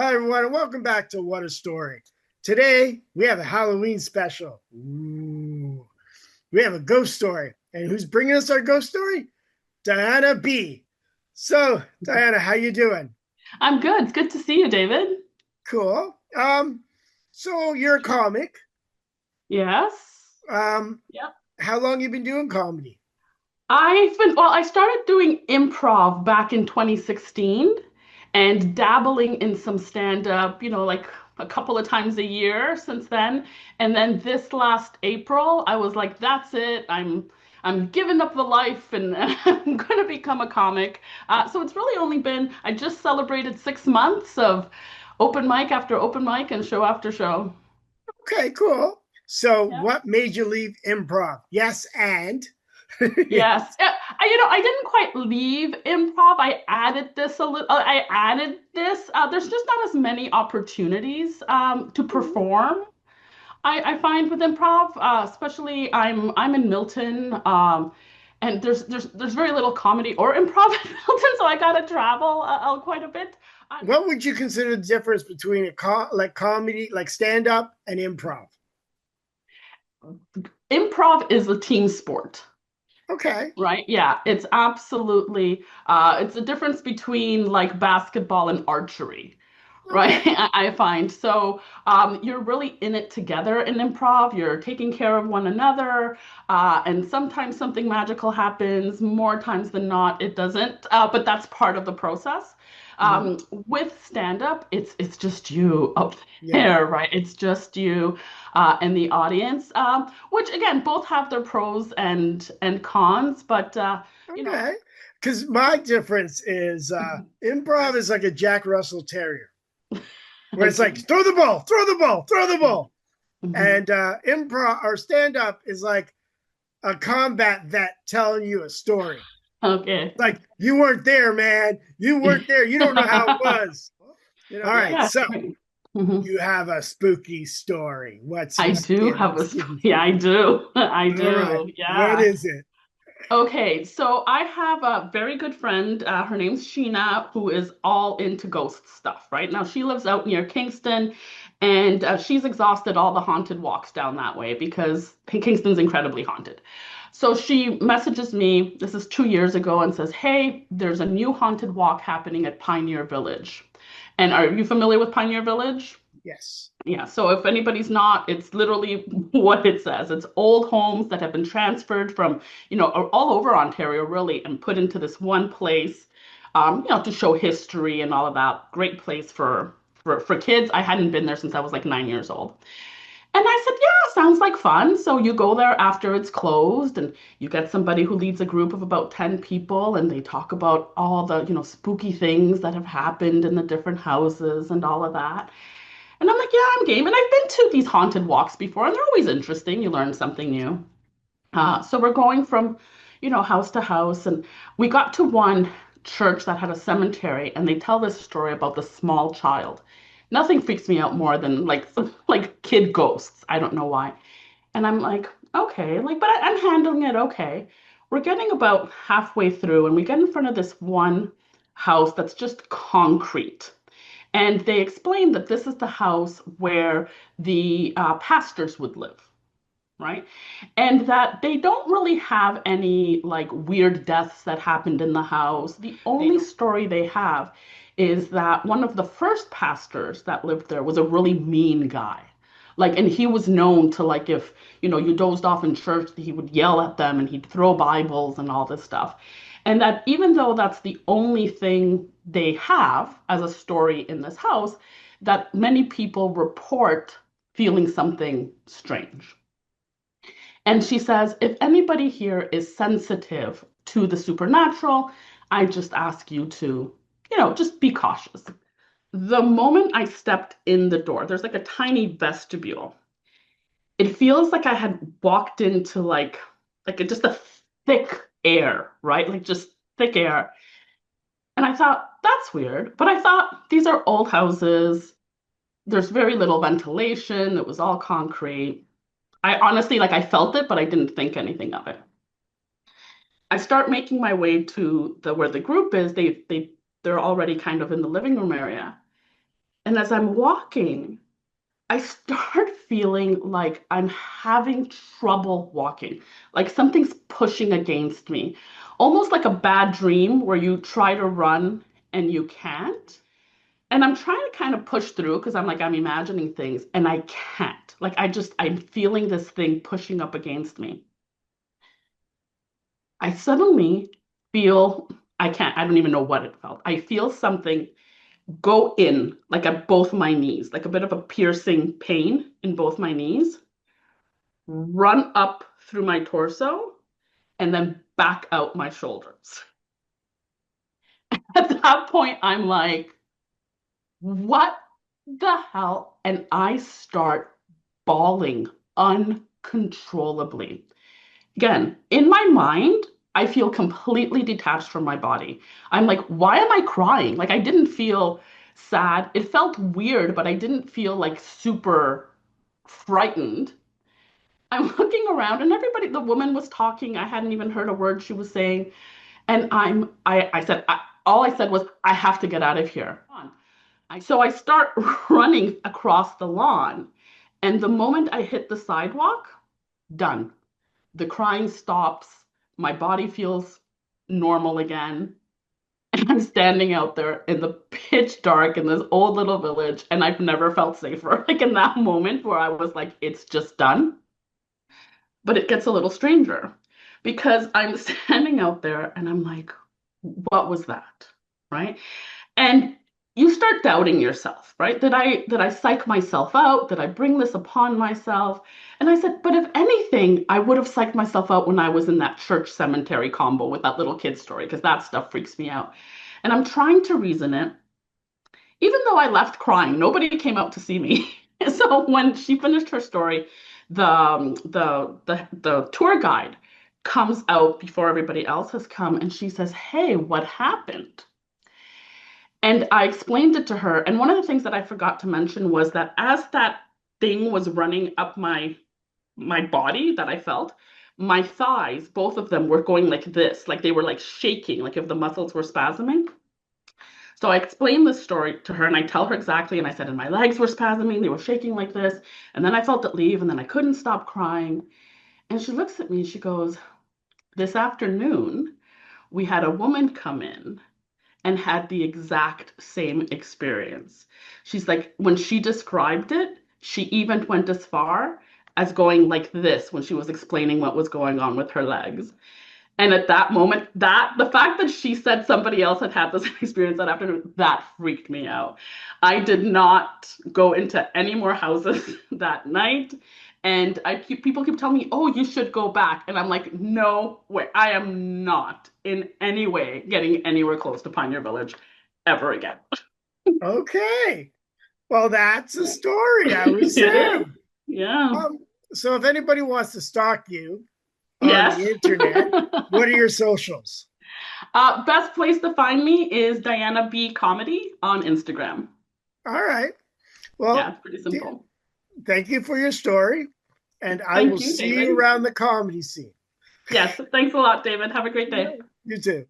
Hi, everyone, and welcome back to What a Story. Today, we have a Halloween special. Ooh. We have a ghost story. And who's bringing us our ghost story? Diana B. So, Diana, how you doing? I'm good. It's good to see you, David. Cool. So you're a comic. Yes. Um, Yep. how long you been doing comedy? I started doing improv back in 2016 and dabbling in some stand-up, like a couple of times a year since then. And then this last April, I was like, that's it. I'm giving up the life and I'm gonna become a comic. So it's really only been, I just celebrated 6 months of open mic after open mic and show after show. Okay, cool. So, what made you leave improv? Yes, and Yes. Yeah, I didn't quite leave improv. I added this a little. I added this. There's just not as many opportunities to perform. I find with improv, especially I'm in Milton, and there's very little comedy or improv in Milton, so I gotta travel quite a bit. Uh, what would you consider the difference between like comedy, like stand up, and improv? Improv is a team sport. Okay. Right? Yeah, it's absolutely it's a difference between like basketball and archery, right? Okay. I find. So you're really in it together in improv. You're taking care of one another, and sometimes something magical happens. More times than not, it doesn't. But that's part of the process. Mhm. With stand-up, it's just you up Yeah. there, right? It's just you and the audience, which again, both have their pros and cons. But you know, Okay. Because my difference is improv is like a Jack Russell Terrier, where it's like okay. throw the ball, throw the ball, throw the ball. Mhm. And improv or stand up is like a combat vet telling you a story. Okay. Like, you weren't there, man. You weren't there. You don't know how it was. All right. Yeah, So great. Mhm. you have a spooky story. What's I your do have a, spooky yeah, I story? do. I All right. do. What Yeah. is it? Okay, so I have a very good friend. Her name's Sheena, who is all into ghost stuff, right? Now, she lives out near Kingston, and she's exhausted all the haunted walks down that way because Kingston's incredibly haunted. So she messages me, this is 2 years ago, and says, hey, there's a new haunted walk happening at Pioneer Village. And are you familiar with Pioneer Village? Yes. Yeah, so if anybody's not, it's literally what it says. It's old homes that have been transferred from, all over Ontario, really, and put into this one place, to show history and all of that. Great place for kids. I hadn't been there since I was like 9 years old. And I said, yeah, sounds like fun. So you go there after it's closed and you get somebody who leads a group of about 10 people and they talk about all the, spooky things that have happened in the different houses and all of that. And I'm like, yeah, I'm game. And I've been to these haunted walks before, and they're always interesting. You learn something new. So we're going from, house to house, and we got to one church that had a cemetery, and they tell this story about the small child. Nothing freaks me out more than like like kid ghosts. I don't know why. And I'm like, okay, like, but I'm handling it okay. We're getting about halfway through, and we get in front of this one house that's just concrete. And they explained that this is the house where the pastors would live, right? And that they don't really have any like weird deaths that happened in the house. The only story they have is that one of the first pastors that lived there was a really mean guy. Like, and he was known to like if, you dozed off in church, he would yell at them and he'd throw Bibles and all this stuff. And that even though that's the only thing they have as a story in this house, that many people report feeling something strange. And she says, if anybody here is sensitive to the supernatural, I just ask you to, just be cautious. The moment I stepped in the door, there's like a tiny vestibule. It feels like I had walked into just a thick air, right? Like just thick air. And I thought, that's weird. But I thought, these are old houses. There's very little ventilation. It was all concrete. I honestly, like, I felt it, but I didn't think anything of it. I start making my way to the where the group is. They're already kind of in the living room area. And as I'm walking, I start feeling like I'm having trouble walking, like something's pushing against me, almost like a bad dream where you try to run and you can't. And I'm trying to kind of push through because I'm imagining things and I can't. I'm feeling this thing pushing up against me. I suddenly feel, I don't even know what it felt. I feel something go in, like at both my knees, like a bit of a piercing pain in both my knees, run up through my torso, and then back out my shoulders. At that point, I'm like, what the hell? And I start bawling uncontrollably. Again, in my mind, I feel completely detached from my body. I'm like, why am I crying? Like, I didn't feel sad. It felt weird, but I didn't feel like super frightened. I'm looking around and everybody, the woman was talking. I hadn't even heard a word she was saying. And all I said was, I have to get out of here. So I start running across the lawn. And the moment I hit the sidewalk, done. The crying stops. My body feels normal again. And I'm standing out there in the pitch dark in this old little village. And I've never felt safer. Like in that moment where I was like, it's just done. But it gets a little stranger because I'm standing out there and I'm like, what was that? Right. And you start doubting yourself, right? Did I psych myself out? Did I bring this upon myself? And I said, but if anything, I would have psyched myself out when I was in that church cemetery combo with that little kid story, because that stuff freaks me out. And I'm trying to reason it. Even though I left crying, nobody came out to see me. So when she finished her story, the tour guide comes out before everybody else has come, and she says, "Hey, what happened?" And I explained it to her. And one of the things that I forgot to mention was that as that thing was running up my body that I felt, my thighs, both of them were going like this, like they were like shaking, like if the muscles were spasming. So I explained this story to her and I tell her exactly. And I said, and my legs were spasming, they were shaking like this. And then I felt it leave and then I couldn't stop crying. And she looks at me and she goes, this afternoon, we had a woman come in and had the exact same experience. She's like, when she described it, she even went as far as going like this when she was explaining what was going on with her legs. And at that moment, that the fact that she said somebody else had had this experience that afternoon, that freaked me out. I did not go into any more houses that night. And people keep telling me, "Oh, you should go back." And I'm like, "No way. I am not in any way getting anywhere close to Pioneer Village ever again." Okay. Well, that's a story, I would It is. say. Yeah. Um, so if anybody wants to stalk you on Yes. the internet, what are your socials? Best place to find me is Diana B Comedy on Instagram. All right. Yeah, Well, it's pretty simple. thank you for your story, and I will Thank you, see you David. around the comedy scene. Yes, thanks a lot, David. Have a great day. You too.